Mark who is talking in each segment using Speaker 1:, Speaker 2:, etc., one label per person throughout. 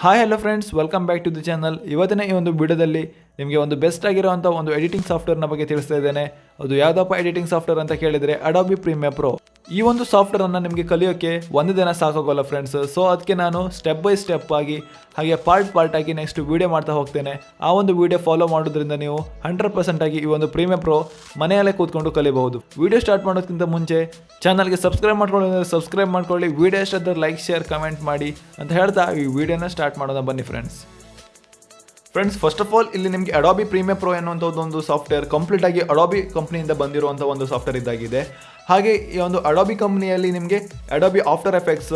Speaker 1: Hi hello friends, welcome back to the channel. ಇವತ್ತಿನ ಈ ಒಂದು ವಿಡಿಯೋದಲ್ಲಿ ನಿಮಗೆ ಒಂದು ಬೆಸ್ಟ್ ಆಗಿರುವಂಥ ಒಂದು ಎಡಿಟಿಂಗ್ ಸಾಫ್ಟ್ವೇರ್ನ ಬಗ್ಗೆ ತಿಳಿಸ್ತಾ ಇದ್ದೇನೆ. ಅದು ಯಾವುದಪ್ಪ ಎಡಿಟಿಂಗ್ ಸಾಫ್ಟ್ವೇರ್ ಅಂತ ಕೇಳಿದರೆ ಅಡೋಬಿ ಪ್ರೀಮಿಯರ್ ಪ್ರೋ. ಈ ಒಂದು ಸಾಫ್ಟ್ವೇರನ್ನು ನಿಮಗೆ ಕಲಿಯೋಕ್ಕೆ ಒಂದು ದಿನ ಸಾಕಾಗೋಲ್ಲ ಫ್ರೆಂಡ್ಸ್. ಸೊ ಅದಕ್ಕೆ ನಾನು ಸ್ಟೆಪ್ ಬೈ ಸ್ಟೆಪ್ ಆಗಿ ಹಾಗೆ ಪಾರ್ಟ್ ಆಗಿ ನೆಕ್ಸ್ಟ್ ವಿಡಿಯೋ ಮಾಡ್ತಾ ಹೋಗ್ತೇನೆ. ಆ ಒಂದು ವಿಡಿಯೋ ಫಾಲೋ ಮಾಡೋದ್ರಿಂದ ನೀವು 100% ಆಗಿ ಈ ಒಂದು ಪ್ರೀಮಿಯರ್ ಪ್ರೋ ಮನೆಯಲ್ಲೇ ಕೂತ್ಕೊಂಡು ಕಲಿಬಹುದು. ವಿಡಿಯೋ ಸ್ಟಾರ್ಟ್ ಮಾಡೋದಕ್ಕಿಂತ ಮುಂಚೆ ಚಾನಲ್ಗೆ ಸಬ್ಸ್ಕ್ರೈಬ್ ಮಾಡ್ಕೊಳ್ಳೋದ್ರೆ ಸಬ್ಸ್ಕ್ರೈಬ್ ಮಾಡ್ಕೊಳ್ಳಿ. ವಿಡಿಯೋ ಎಷ್ಟಾದ್ರೆ ಲೈಕ್ ಶೇರ್ ಕಮೆಂಟ್ ಮಾಡಿ ಅಂತ ಹೇಳ್ತಾ ಈ ವಿಡಿಯೋನ ಸ್ಟಾರ್ಟ್ ಮಾಡೋಣ ಬನ್ನಿ ಫ್ರೆಂಡ್ಸ್. ಫಸ್ಟ್ ಆಫ್ ಆಲ್ ಇಲ್ಲಿ ನಿಮಗೆ ಅಡೋಬಿ ಪ್ರೀಮಿಯರ್ ಪ್ರೋ ಎನ್ನುವಂಥದ್ದು ಒಂದು ಸಾಫ್ಟ್ವೇರ್ ಕಂಪ್ಲೀಟ್ ಆಗಿ ಅಡೋಬಿ ಕಂಪ್ನಿಯಿಂದ ಬಂದಿರುವಂಥ ಒಂದು ಸಾಫ್ಟ್ವೇರ್ ಇದಾಗಿದೆ. ಹಾಗೆ ಈ ಒಂದು ಅಡೋಬಿ ಕಂಪ್ನಿಯಲ್ಲಿ ನಿಮಗೆ Adobe after effects,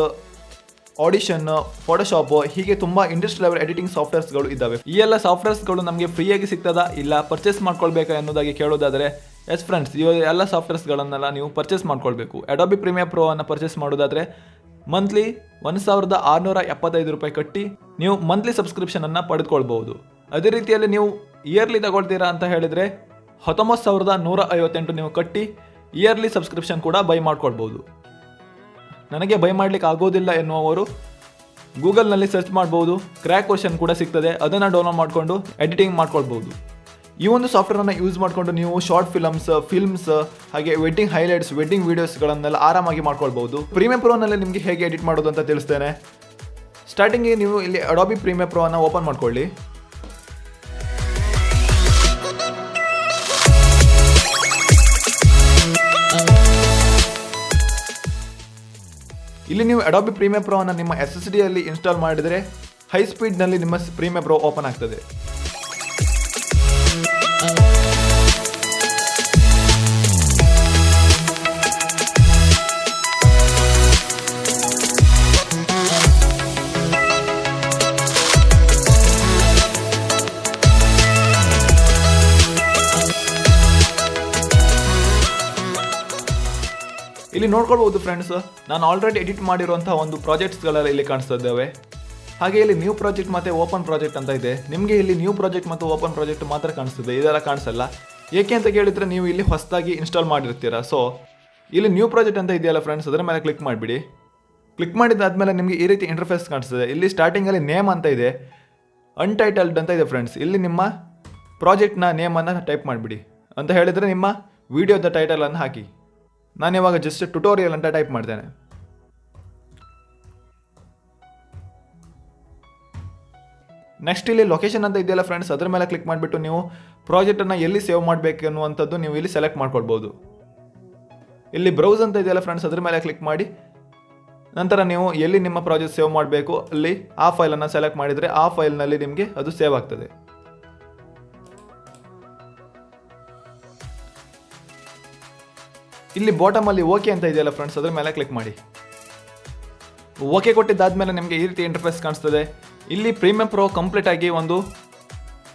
Speaker 1: audition, Photoshop ಹೀಗೆ ತುಂಬ ಇಂಡಸ್ಟ್ರಿ ಲೆವೆಲ್ ಎಡಿಟಿಂಗ್ ಸಾಫ್ಟ್ವೇರ್ಸ್ಗಳು ಇದ್ದಾವೆ. ಈ ಎಲ್ಲ ಸಾಫ್ಟ್ವೇರ್ಸ್ಗಳು ನಮಗೆ ಫ್ರೀಯಾಗಿ ಸಿಗ್ತದಾ ಇಲ್ಲ ಪರ್ಚೇಸ್ ಮಾಡ್ಕೊಳ್ಬೇಕಾ ಅನ್ನೋದಾಗಿ ಕೇಳೋದಾದರೆ ಎಸ್ ಫ್ರೆಂಡ್ಸ್, ಈ ಎಲ್ಲ ಸಾಫ್ಟ್ವೇರ್ಸ್ಗಳನ್ನೆಲ್ಲ ನೀವು ಪರ್ಚೇಸ್ ಮಾಡ್ಕೊಳ್ಬೇಕು. ಅಡೋಬಿ ಪ್ರೀಮಿಯರ್ ಪ್ರೋ ಅನ್ನು ಪರ್ಚೇಸ್ ಮಾಡೋದಾದರೆ ಮಂತ್ಲಿ 1675 ರೂಪಾಯಿ ಕಟ್ಟಿ ನೀವು ಮಂತ್ಲಿ ಸಬ್ಸ್ಕ್ರಿಪ್ಷನನ್ನು ಪಡೆದುಕೊಳ್ಬಹುದು. ಅದೇ ರೀತಿಯಲ್ಲಿ ನೀವು ಇಯರ್ಲಿ ತಗೊಳ್ತೀರಾ ಅಂತ ಹೇಳಿದರೆ 19,158 ನೀವು ಕಟ್ಟಿ ಇಯರ್ಲಿ ಸಬ್ಸ್ಕ್ರಿಪ್ಷನ್ ಕೂಡ ಬೈ ಮಾಡ್ಕೊಳ್ಬೋದು. ನನಗೆ ಬೈ ಮಾಡಲಿಕ್ಕೆ ಆಗೋದಿಲ್ಲ ಎನ್ನುವವರು ಗೂಗಲ್ನಲ್ಲಿ ಸರ್ಚ್ ಮಾಡ್ಬೋದು. ಕ್ರ್ಯಾಕ್ ವರ್ಷನ್ ಕೂಡ ಸಿಗ್ತದೆ, ಅದನ್ನು ಡೌನ್ಲೋಡ್ ಮಾಡಿಕೊಂಡು ಎಡಿಟಿಂಗ್ ಮಾಡ್ಕೊಳ್ಬೋದು. ಈ ಒಂದು ಸಾಫ್ಟ್ವೇರನ್ನು ಯೂಸ್ ಮಾಡಿಕೊಂಡು ನೀವು ಶಾರ್ಟ್ ಫಿಲ್ಮ್ಸ್ ಹಾಗೆ ವೆಡ್ಡಿಂಗ್ ಹೈಲೈಟ್ಸ್, ವೆಡ್ಡಿಂಗ್ ವೀಡಿಯೋಸ್ಗಳನ್ನೆಲ್ಲ ಆರಾಮಾಗಿ ಮಾಡ್ಕೊಳ್ಬೋದು. ಪ್ರೀಮಿಯರ್ ಪ್ರೋನಲ್ಲಿ ನಿಮಗೆ ಹೇಗೆ ಎಡಿಟ್ ಮಾಡೋದು ಅಂತ ತಿಳಿಸ್ತೇನೆ. ಸ್ಟಾರ್ಟಿಂಗಿಗೆ ನೀವು ಇಲ್ಲಿ ಅಡೋಬಿ ಪ್ರೀಮಿಯರ್ ಪ್ರೋ ಅನ್ನು ಓಪನ್ ಮಾಡ್ಕೊಳ್ಳಿ. ಇಲ್ಲಿ ನೀವು ಅಡೋಬಿ ಪ್ರೀಮಿಯರ್ ಪ್ರೋ ಅನ್ನು ನಿಮ್ಮ SSD ಅಲ್ಲಿ ಇನ್ಸ್ಟಾಲ್ ಮಾಡಿದರೆ ಹೈ ಸ್ಪೀಡ್ನಲ್ಲಿ ನಿಮ್ಮ ಪ್ರೀಮಿಯರ್ ಪ್ರೋ ಓಪನ್ ಆಗ್ತದೆ. ಇಲ್ಲಿ ನೋಡ್ಕೊಳ್ಬಹುದು ಫ್ರೆಂಡ್ಸ್, ನಾನು ಆಲ್ರೆಡಿ ಎಡಿಟ್ ಮಾಡಿರುವಂತಹ ಒಂದು ಪ್ರಾಜೆಕ್ಟ್ಸ್ಗಳೆಲ್ಲ ಇಲ್ಲಿ ಕಾಣಿಸ್ತಾ ಇದ್ದಾವೆ. ಹಾಗೆ ಇಲ್ಲಿ ನ್ಯೂ ಪ್ರಾಜೆಕ್ಟ್ ಮತ್ತು ಓಪನ್ ಪ್ರಾಜೆಕ್ಟ್ ಅಂತ ಇದೆ. ನಿಮಗೆ ಇಲ್ಲಿ ನ್ಯೂ ಪ್ರಾಜೆಕ್ಟ್ ಮತ್ತು ಓಪನ್ ಪ್ರಾಜೆಕ್ಟ್ ಮಾತ್ರ ಕಾಣಿಸ್ತದೆ, ಇದೆಲ್ಲ ಕಾಣಿಸಲ್ಲ. ಏಕೆ ಅಂತ ಕೇಳಿದರೆ ನೀವು ಇಲ್ಲಿ ಹೊಸದಾಗಿ ಇನ್ಸ್ಟಾಲ್ ಮಾಡಿರ್ತೀರಾ. ಸೊ ಇಲ್ಲಿ ನ್ಯೂ ಪ್ರಾಜೆಕ್ಟ್ ಅಂತ ಇದೆಯಲ್ಲ ಫ್ರೆಂಡ್ಸ್, ಅದರ ಮೇಲೆ ಕ್ಲಿಕ್ ಮಾಡಿಬಿಡಿ. ಕ್ಲಿಕ್ ಮಾಡಿದ್ದಾದಮೇಲೆ ನಿಮಗೆ ಈ ರೀತಿ ಇಂಟರ್ಫೇಸ್ ಕಾಣಿಸ್ತದೆ. ಇಲ್ಲಿ ಸ್ಟಾರ್ಟಿಂಗಲ್ಲಿ ನೇಮ್ ಅಂತ ಇದೆ, ಅನ್ಟೈಟಲ್ಡ್ ಅಂತ ಇದೆ ಫ್ರೆಂಡ್ಸ್. ಇಲ್ಲಿ ನಿಮ್ಮ ಪ್ರಾಜೆಕ್ಟ್ನ ನೇಮನ್ನು ಟೈಪ್ ಮಾಡಿಬಿಡಿ. ಅಂತ ಹೇಳಿದರೆ ನಿಮ್ಮ ವಿಡಿಯೋದ ಟೈಟಲನ್ನು ಹಾಕಿ. ನಾನಿವಾಗ ಜಸ್ಟ್ ಟ್ಯುಟೋರಿಯಲ್ ಅಂತ ಟೈಪ್ ಮಾಡ್ತೇನೆ. ನೆಕ್ಸ್ಟ್ ಇಲ್ಲಿ ಲೊಕೇಶನ್ ಅಂತ ಇದೆಯಲ್ಲ ಫ್ರೆಂಡ್ಸ್, ಅದರ ಮೇಲೆ ಕ್ಲಿಕ್ ಮಾಡಿಬಿಟ್ಟು ನೀವು ಪ್ರಾಜೆಕ್ಟನ್ನು ಎಲ್ಲಿ ಸೇವ್ ಮಾಡಬೇಕು ಅನ್ನುವಂಥದ್ದು ನೀವು ಇಲ್ಲಿ ಸೆಲೆಕ್ಟ್ ಮಾಡ್ಕೊಳ್ಬೋದು. ಇಲ್ಲಿ ಬ್ರೌಸ್ ಅಂತ ಇದೆಯಲ್ಲ ಫ್ರೆಂಡ್ಸ್, ಅದರ ಮೇಲೆ ಕ್ಲಿಕ್ ಮಾಡಿ ನಂತರ ನೀವು ಎಲ್ಲಿ ನಿಮ್ಮ ಪ್ರಾಜೆಕ್ಟ್ ಸೇವ್ ಮಾಡಬೇಕು ಅಲ್ಲಿ ಆ ಫೈಲನ್ನು ಸೆಲೆಕ್ಟ್ ಮಾಡಿದರೆ ಆ ಫೈಲ್ನಲ್ಲಿ ನಿಮಗೆ ಅದು ಸೇವ್ ಆಗ್ತದೆ. ಇಲ್ಲಿ ಬಾಟಮಲ್ಲಿ ಓಕೆ ಅಂತ ಇದೆಯಲ್ಲ ಫ್ರೆಂಡ್ಸ್, ಅದರ ಮೇಲೆ ಕ್ಲಿಕ್ ಮಾಡಿ. ಓಕೆ ಕೊಟ್ಟಿದ್ದಾದಮೇಲೆ ನಿಮಗೆ ಈ ರೀತಿ ಇಂಟರ್ಫೇಸ್ ಕಾಣಿಸ್ತದೆ. ಇಲ್ಲಿ ಪ್ರೀಮಿಯರ್ ಪ್ರೋ ಕಂಪ್ಲೀಟ್ ಆಗಿ ಒಂದು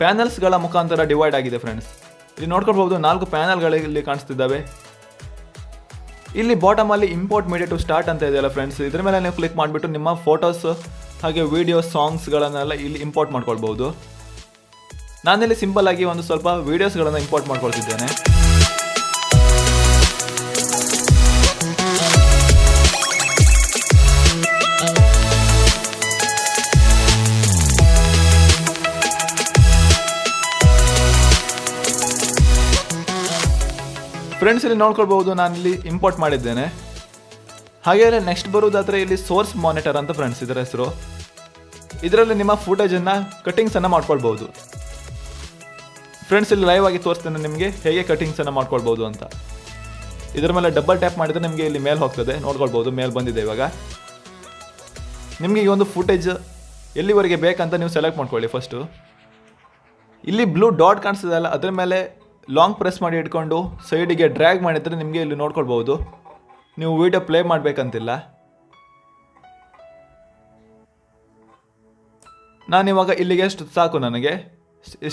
Speaker 1: ಪ್ಯಾನಲ್ಸ್ಗಳ ಮುಖಾಂತರ ಡಿವೈಡ್ ಆಗಿದೆ ಫ್ರೆಂಡ್ಸ್. ಇಲ್ಲಿ ನೋಡ್ಕೊಳ್ಬಹುದು 4 ಪ್ಯಾನಲ್ಗಳು ಇಲ್ಲಿ ಕಾಣಿಸ್ತಿದ್ದಾವೆ. ಇಲ್ಲಿ ಬಾಟಮಲ್ಲಿ ಇಂಪೋರ್ಟ್ ಮೀಡಿಯಾ ಟು ಸ್ಟಾರ್ಟ್ ಅಂತ ಇದೆಯಲ್ಲ ಫ್ರೆಂಡ್ಸ್, ಇದರ ಮೇಲೆ ನೀವು ಕ್ಲಿಕ್ ಮಾಡಿಬಿಟ್ಟು ನಿಮ್ಮ ಫೋಟೋಸ್ ಹಾಗೆ ವಿಡಿಯೋ ಸಾಂಗ್ಸ್ಗಳನ್ನೆಲ್ಲ ಇಲ್ಲಿ ಇಂಪೋರ್ಟ್ ಮಾಡ್ಕೊಳ್ಬಹುದು. ನಾನಿಲ್ಲಿ ಸಿಂಪಲ್ ಆಗಿ ಒಂದು ಸ್ವಲ್ಪ ವೀಡಿಯೋಸ್ಗಳನ್ನು ಇಂಪೋರ್ಟ್ ಮಾಡ್ಕೊಳ್ತಿದ್ದೇನೆ. ಫ್ರೆಂಡ್ಸ್ ಇಲ್ಲಿ ನೋಡ್ಕೊಳ್ಬಹುದು, ನಾನು ಇಲ್ಲಿ ಇಂಪೋರ್ಟ್ ಮಾಡಿದ್ದೇನೆ. ಹಾಗೆ ನೆಕ್ಸ್ಟ್ ಬರುವುದಾದರೆ ಇಲ್ಲಿ ಸೋರ್ಸ್ ಮಾನಿಟರ್ ಅಂತ ಫ್ರೆಂಡ್ಸ್ ಇದರ ಹೆಸರು. ಇದರಲ್ಲಿ ನಿಮ್ಮ ಫುಟೇಜನ್ನು ಕಟಿಂಗ್ಸನ್ನು ಮಾಡ್ಕೊಳ್ಬಹುದು. ಫ್ರೆಂಡ್ಸ್ ಇಲ್ಲಿ ಲೈವ್ ಆಗಿ ತೋರಿಸ್ತೇನೆ ನಿಮಗೆ ಹೇಗೆ ಕಟಿಂಗ್ಸನ್ನು ಮಾಡ್ಕೊಳ್ಬಹುದು ಅಂತ. ಇದರ ಮೇಲೆ ಡಬಲ್ ಟ್ಯಾಪ್ ಮಾಡಿದರೆ ನಿಮಗೆ ಇಲ್ಲಿ ಮೇಲ್ ಹೋಗ್ತದೆ, ನೋಡ್ಕೊಳ್ಬಹುದು ಮೇಲ್ ಬಂದಿದೆ. ಇವಾಗ ನಿಮಗೆ ಈ ಒಂದು ಫುಟೇಜ್ ಎಲ್ಲಿವರೆಗೆ ಬೇಕಂತ ನೀವು ಸೆಲೆಕ್ಟ್ ಮಾಡ್ಕೊಳ್ಳಿ. ಫಸ್ಟು ಇಲ್ಲಿ ಬ್ಲೂ ಡಾಟ್ ಕಾಣಿಸ್ತದೆ ಅಲ್ಲ, ಅದರ ಮೇಲೆ ಲಾಂಗ್ ಪ್ರೆಸ್ ಮಾಡಿ ಇಟ್ಕೊಂಡು ಸೈಡಿಗೆ ಡ್ರ್ಯಾಗ್ ಮಾಡಿದರೆ ನಿಮಗೆ ಇಲ್ಲಿ ನೋಡ್ಕೊಳ್ಬಹುದು. ನೀವು ವಿಡಿಯೋ ಪ್ಲೇ ಮಾಡಬೇಕಂತಿಲ್ಲ. ನಾನಿವಾಗ ಇಲ್ಲಿಗೆ ಎಷ್ಟು ಸಾಕು, ನನಗೆ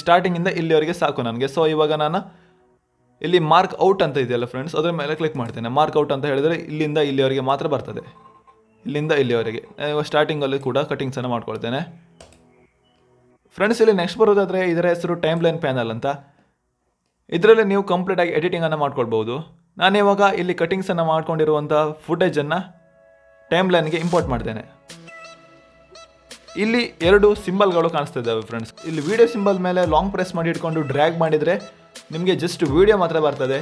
Speaker 1: ಸ್ಟಾರ್ಟಿಂಗಿಂದ ಇಲ್ಲಿವರೆಗೆ ಸಾಕು ನನಗೆ. ಸೊ ಇವಾಗ ನಾನು ಇಲ್ಲಿ ಮಾರ್ಕ್ ಔಟ್ ಅಂತ ಇದೆಯಲ್ಲ ಫ್ರೆಂಡ್ಸ್, ಅದರ ಮೇಲೆ ಕ್ಲಿಕ್ ಮಾಡ್ತೇನೆ. ಮಾರ್ಕ್ ಔಟ್ ಅಂತ ಹೇಳಿದರೆ ಇಲ್ಲಿಂದ ಇಲ್ಲಿವರೆಗೆ ಮಾತ್ರ ಬರ್ತದೆ, ಇಲ್ಲಿಂದ ಇಲ್ಲಿವರೆಗೆ. ಸ್ಟಾರ್ಟಿಂಗಲ್ಲಿ ಕೂಡ ಕಟಿಂಗ್ಸನ್ನು ಮಾಡ್ಕೊಳ್ತೇನೆ ಫ್ರೆಂಡ್ಸ್. ಇಲ್ಲಿ ನೆಕ್ಸ್ಟ್ ಬರೋದಾದರೆ ಇದರ ಹೆಸರು ಟೈಮ್ ಲೈನ್ ಪ್ಯಾನಲ್ ಅಂತ. ಇದರಲ್ಲಿ ನೀವು ಕಂಪ್ಲೀಟಾಗಿ ಎಡಿಟಿಂಗನ್ನು ಮಾಡ್ಕೊಳ್ಬೋದು. ನಾನಿವಾಗ ಇಲ್ಲಿ ಕಟಿಂಗ್ಸನ್ನು ಮಾಡ್ಕೊಂಡಿರುವಂಥ ಫುಟೇಜನ್ನು ಟೈಮ್ ಲೈನ್ಗೆ ಇಂಪೋರ್ಟ್ ಮಾಡ್ತೇನೆ. ಇಲ್ಲಿ 2 ಸಿಂಬಲ್ಗಳು ಕಾಣಿಸ್ತಾ ಇದ್ದಾವೆ ಫ್ರೆಂಡ್ಸ್. ಇಲ್ಲಿ ವಿಡಿಯೋ ಸಿಂಬಲ್ ಮೇಲೆ ಲಾಂಗ್ ಪ್ರೆಸ್ ಮಾಡಿ ಇಟ್ಕೊಂಡು ಡ್ರ್ಯಾಗ್ ಮಾಡಿದರೆ ನಿಮಗೆ ಜಸ್ಟ್ ವಿಡಿಯೋ ಮಾತ್ರ ಬರ್ತದೆ.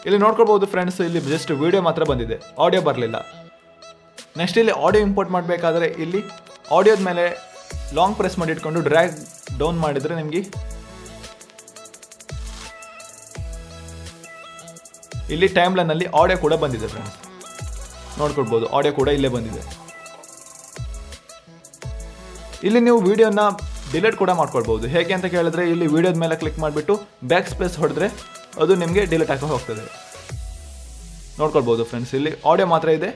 Speaker 1: ಇಲ್ಲಿ ನೋಡ್ಕೊಳ್ಬಹುದು ಫ್ರೆಂಡ್ಸ್, ಇಲ್ಲಿ ಜಸ್ಟ್ ವಿಡಿಯೋ ಮಾತ್ರ ಬಂದಿದೆ, ಆಡಿಯೋ ಬರಲಿಲ್ಲ. ನೆಕ್ಸ್ಟ್ ಇಲ್ಲಿ ಆಡಿಯೋ ಇಂಪೋರ್ಟ್ ಮಾಡಬೇಕಾದ್ರೆ ಇಲ್ಲಿ ಆಡಿಯೋದ ಮೇಲೆ ಲಾಂಗ್ ಪ್ರೆಸ್ ಮಾಡಿ ಇಟ್ಕೊಂಡು ಡ್ರ್ಯಾಗ್ ಡೌನ್ ಮಾಡಿದರೆ ನಿಮಗೆ ಇಲ್ಲಿ ಟೈಮ್ ಲೈನಲ್ಲಿ ಆಡಿಯೋ ಕೂಡ ಬಂದಿದೆ ಫ್ರೆಂಡ್ಸ್. ನೋಡ್ಕೊಳ್ಬಹುದು, ಆಡಿಯೋ ಕೂಡ ಇಲ್ಲೇ ಬಂದಿದೆ. ಇಲ್ಲಿ ನೀವು ವಿಡಿಯೋನ ಡಿಲೀಟ್ ಕೂಡ ಮಾಡ್ಕೊಳ್ಬಹುದು. ಹೇಗೆ ಅಂತ ಕೇಳಿದ್ರೆ ಇಲ್ಲಿ ವಿಡಿಯೋದ ಮೇಲೆ ಕ್ಲಿಕ್ ಮಾಡಿಬಿಟ್ಟು ಬ್ಯಾಕ್ ಸ್ಪೇಸ್ ಹೊಡೆದ್ರೆ ಅದು ನಿಮಗೆ ಡಿಲೀಟ್ ಆಗಿ ಹೋಗ್ತದೆ. ನೋಡ್ಕೊಳ್ಬಹುದು ಫ್ರೆಂಡ್ಸ್, ಇಲ್ಲಿ ಆಡಿಯೋ ಮಾತ್ರ ಇದೆ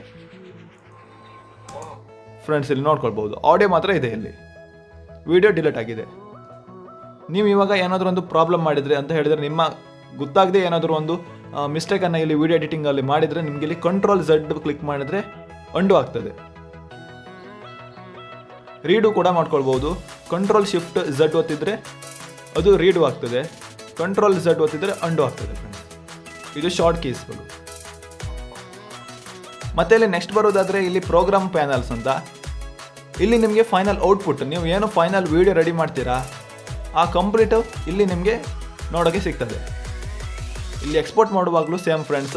Speaker 1: ಫ್ರೆಂಡ್ಸ್. ಇಲ್ಲಿ ನೋಡ್ಕೊಳ್ಬಹುದು, ಆಡಿಯೋ ಮಾತ್ರ ಇದೆ, ಇಲ್ಲಿ ವಿಡಿಯೋ ಡಿಲೀಟ್ ಆಗಿದೆ. ನೀವು ಇವಾಗ ಏನಾದರೂ ಒಂದು ಪ್ರಾಬ್ಲಮ್ ಮಾಡಿದ್ರೆ ಅಂತ ಹೇಳಿದ್ರೆ, ನಿಮ್ಮ ಗೊತ್ತಾಗದೆ ಏನಾದರೂ ಒಂದು ಮಿಸ್ಟೇಕನ್ನು ಇಲ್ಲಿ ವಿಡಿಯೋ ಎಡಿಟಿಂಗಲ್ಲಿ ಮಾಡಿದರೆ ನಿಮಗೆ ಇಲ್ಲಿ ಕಂಟ್ರೋಲ್ Z ಕ್ಲಿಕ್ ಮಾಡಿದರೆ ಅಂಡು ಆಗ್ತದೆ. ರೀಡು ಕೂಡ ಮಾಡ್ಕೊಳ್ಬಹುದು. ಕಂಟ್ರೋಲ್ ಶಿಫ್ಟ್ Z ಒತ್ತಿದ್ರೆ ಅದು ರೀಡು ಆಗ್ತದೆ, ಕಂಟ್ರೋಲ್ Z ಒತ್ತಿದ್ರೆ ಅಂಡು ಆಗ್ತದೆ ಫ್ರೆಂಡ್ಸ್. ಇದು ಶಾರ್ಟ್ ಕೀಸ್ಗಳು. ಮತ್ತೆ ಇಲ್ಲಿ ನೆಕ್ಸ್ಟ್ ಬರೋದಾದ್ರೆ ಇಲ್ಲಿ ಪ್ರೋಗ್ರಾಮ್ ಪ್ಯಾನಲ್ಸ್ ಅಂತ. ಇಲ್ಲಿ ನಿಮಗೆ ಫೈನಲ್ ಔಟ್ಪುಟ್, ನೀವು ಏನು ಫೈನಲ್ ವಿಡಿಯೋ ರೆಡಿ ಮಾಡ್ತೀರಾ ಆ ಕಂಪ್ಲೀಟ್ ಇಲ್ಲಿ ನಿಮಗೆ ನೋಡೋಕ್ಕೆ ಸಿಗ್ತದೆ. ಇಲ್ಲಿ ಎಕ್ಸ್ಪೋರ್ಟ್ ಮಾಡುವಾಗಲೂ ಸೇಮ್ ಫ್ರೆಂಡ್ಸ್,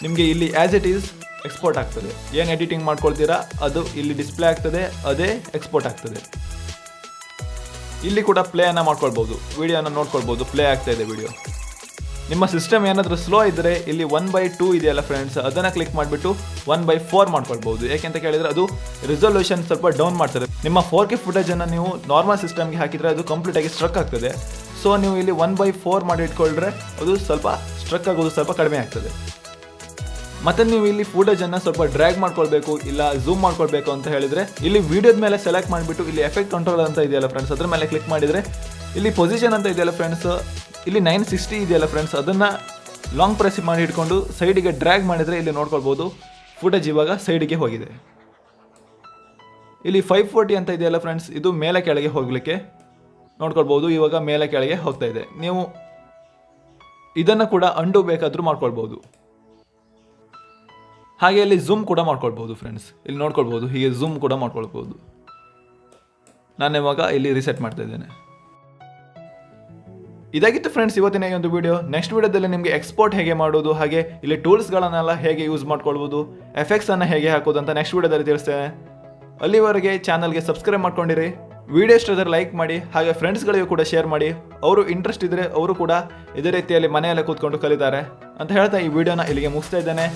Speaker 1: ನಿಮಗೆ ಇಲ್ಲಿ ಆ್ಯಸ್ ಇಟ್ ಈಸ್ ಎಕ್ಸ್ಪೋರ್ಟ್ ಆಗ್ತದೆ. ಏನು ಎಡಿಟಿಂಗ್ ಮಾಡ್ಕೊಳ್ತೀರಾ ಅದು ಇಲ್ಲಿ ಡಿಸ್ಪ್ಲೇ ಆಗ್ತದೆ, ಅದೇ ಎಕ್ಸ್ಪೋರ್ಟ್ ಆಗ್ತದೆ. ಇಲ್ಲಿ ಕೂಡ ಪ್ಲೇಯನ್ನು ಮಾಡ್ಕೊಳ್ಬೋದು, ವಿಡಿಯೋನ ನೋಡ್ಕೊಳ್ಬೋದು, ಪ್ಲೇ ಆಗ್ತಾ ಇದೆ ವಿಡಿಯೋ. ನಿಮ್ಮ ಸಿಸ್ಟಮ್ ಏನಾದರೂ ಸ್ಲೋ ಇದ್ದರೆ ಇಲ್ಲಿ 1/2 ಇದೆಯಲ್ಲ ಫ್ರೆಂಡ್ಸ್, ಅದನ್ನು ಕ್ಲಿಕ್ ಮಾಡಿಬಿಟ್ಟು 1/4 ಮಾಡ್ಕೊಳ್ಬೋದು. ಯಾಕೆಂತ ಕೇಳಿದರೆ ಅದು ರಿಸೊಲ್ಯೂಷನ್ ಸ್ವಲ್ಪ ಡೌನ್ ಮಾಡ್ತಾರೆ. ನಿಮ್ಮ 4K ಫುಟೇಜನ್ನು ನೀವು ನಾರ್ಮಲ್ ಸಿಸ್ಟಮ್ಗೆ ಹಾಕಿದರೆ ಅದು ಕಂಪ್ಲೀಟಾಗಿ ಸ್ಟ್ರಕ್ ಆಗ್ತದೆ. ಸೊ ನೀವು ಇಲ್ಲಿ 1/4 ಮಾಡಿ ಇಟ್ಕೊಂಡ್ರೆ ಅದು ಸ್ವಲ್ಪ ಸ್ಟ್ರಕ್ ಆಗೋದು ಸ್ವಲ್ಪ ಕಡಿಮೆ ಆಗ್ತದೆ. ಮತ್ತೆ ನೀವು ಇಲ್ಲಿ ಫುಟೇಜನ್ನು ಸ್ವಲ್ಪ ಡ್ರ್ಯಾಗ್ ಮಾಡ್ಕೊಳ್ಬೇಕು ಇಲ್ಲ ಝೂಮ್ ಮಾಡ್ಕೊಳ್ಬೇಕು ಅಂತ ಹೇಳಿದರೆ ಇಲ್ಲಿ ವಿಡಿಯೋದ ಮೇಲೆ ಸೆಲೆಕ್ಟ್ ಮಾಡಿಬಿಟ್ಟು ಇಲ್ಲಿ ಎಫೆಕ್ಟ್ ಕಂಟ್ರೋಲ್ ಅಂತ ಇದೆಯಲ್ಲ ಫ್ರೆಂಡ್ಸ್, ಅದ್ರ ಮೇಲೆ ಕ್ಲಿಕ್ ಮಾಡಿದರೆ ಇಲ್ಲಿ ಪೊಸಿಷನ್ ಅಂತ ಇದೆಯಲ್ಲ ಫ್ರೆಂಡ್ಸ್, ಇಲ್ಲಿ 960 ಇದೆಯಲ್ಲ ಫ್ರೆಂಡ್ಸ್, ಅದನ್ನು ಲಾಂಗ್ ಪ್ರೆಸ್ ಮಾಡಿ ಇಟ್ಕೊಂಡು ಸೈಡಿಗೆ ಡ್ರ್ಯಾಗ್ ಮಾಡಿದರೆ ಇಲ್ಲಿ ನೋಡ್ಕೊಳ್ಬೋದು ಫುಟೇಜ್ ಇವಾಗ ಸೈಡಿಗೆ ಹೋಗಿದೆ. ಇಲ್ಲಿ 540 ಅಂತ ಇದೆಯಲ್ಲ ಫ್ರೆಂಡ್ಸ್, ಇದು ಮೇಲೆ ಕೆಳಗೆ ಹೋಗಲಿಕ್ಕೆ ನೋಡ್ಕೊಳ್ಬೋದು. ಇವಾಗ ಮೇಲೆ ಕೆಳಗೆ ಹೋಗ್ತಾ ಇದೆ. ನೀವು ಇದನ್ನು ಕೂಡ ಅಂಡು ಬೇಕಾದರೂ ಮಾಡ್ಕೊಳ್ಬೋದು. ಹಾಗೆ ಇಲ್ಲಿ ಝೂಮ್ ಕೂಡ ಮಾಡ್ಕೊಳ್ಬೋದು ಫ್ರೆಂಡ್ಸ್. ಇಲ್ಲಿ ನೋಡ್ಕೊಳ್ಬೋದು, ಹೀಗೆ ಝೂಮ್ ಕೂಡ ಮಾಡ್ಕೊಳ್ಬೋದು. ನಾನು ಇವಾಗ ಇಲ್ಲಿ ರಿಸೆಟ್ ಮಾಡ್ತಾ ಇದ್ದೇನೆ. ಇದಾಗಿತ್ತು ಫ್ರೆಂಡ್ಸ್ ಇವತ್ತಿನ ಈ ಒಂದು ವಿಡಿಯೋ. ನೆಕ್ಸ್ಟ್ ವಿಡಿಯೋದಲ್ಲಿ ನಿಮಗೆ ಎಕ್ಸ್ಪೋರ್ಟ್ ಹೇಗೆ ಮಾಡೋದು, ಹಾಗೆ ಇಲ್ಲಿ ಟೂಲ್ಸ್ಗಳನ್ನೆಲ್ಲ ಹೇಗೆ ಯೂಸ್ ಮಾಡ್ಕೊಳ್ಬೋದು, ಎಫೆಕ್ಟ್ಸ್ ಅನ್ನು ಹೇಗೆ ಹಾಕೋದು ಅಂತ ನೆಕ್ಸ್ಟ್ ವಿಡಿಯೋದಲ್ಲಿ ತಿಳಿಸ್ತೇನೆ. ಅಲ್ಲಿವರೆಗೆ ಚಾನಲ್ಗೆ ಸಬ್ಸ್ಕ್ರೈಬ್ ಮಾಡ್ಕೊಂಡಿರಿ. ವಿಡಿಯೋ ಇಷ್ಟಾದರೆ ಲೈಕ್ ಮಾಡಿ, ಹಾಗೆ ಫ್ರೆಂಡ್ಸ್ಗಳಿಗೂ ಕೂಡ ಶೇರ್ ಮಾಡಿ. ಅವರು ಇಂಟ್ರೆಸ್ಟ್ ಇದ್ದರೆ ಅವರು ಕೂಡ ಇದೇ ರೀತಿಯಲ್ಲಿ ಮನೆಯಲ್ಲೇ ಕೂತ್ಕೊಂಡು ಕಲಿತಾರೆ ಅಂತ ಹೇಳ್ತಾ ಈ ವಿಡಿಯೋನ ಇಲ್ಲಿಗೆ ಮುಗಿಸ್ತಾ ಇದ್ದೇನೆ.